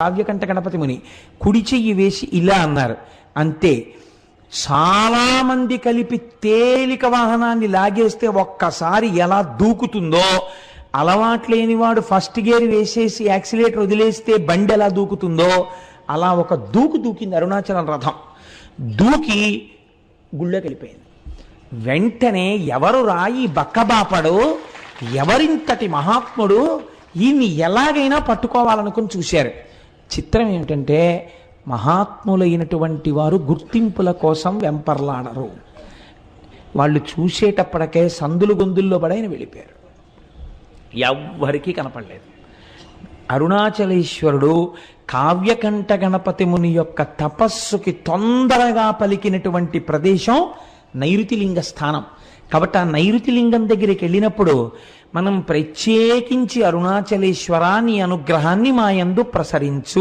కావ్యకంఠ గణపతి ముని కుడి చెయ్యి వేసి ఇలా అన్నారు. అంతే. చాలా మంది కలిపి తేలిక వాహనాన్ని లాగేస్తే ఒక్కసారి ఎలా దూకుతుందో, అలవాట్లేనివాడు ఫస్ట్ గేర్ వేసేసి యాక్సిలేటర్ వదిలేస్తే బండి ఎలా దూకుతుందో అలా ఒక దూకింది అరుణాచలం రథం. దూకి గుళ్ళోకి వెళ్ళిపోయింది. వెంటనే ఎవరు రాయి బక్కబాపడు, ఎవరింతటి మహాత్ముడు, ఈయన్ని ఎలాగైనా పట్టుకోవాలనుకుని చూశారు. చిత్రం ఏమిటంటే మహాత్ములైనటువంటి వారు గుర్తింపుల కోసం వెంపర్లాడరు. వాళ్ళు చూసేటప్పటికే సందులు గొంతుల్లో పడైన వెళ్ళిపోయారు. ఎవ్వరికీ కనపడలేదు. అరుణాచలేశ్వరుడు కావ్యకంఠ గణపతి ముని యొక్క తపస్సుకి తొందరగా పలికినటువంటి ప్రదేశం నైరుతిలింగ స్థానం. కాబట్టి ఆ నైరుతిలింగం దగ్గరికి వెళ్ళినప్పుడు మనం ప్రత్యేకించి అరుణాచలేశ్వర నీ అనుగ్రహాన్ని మా యందు ప్రసరించు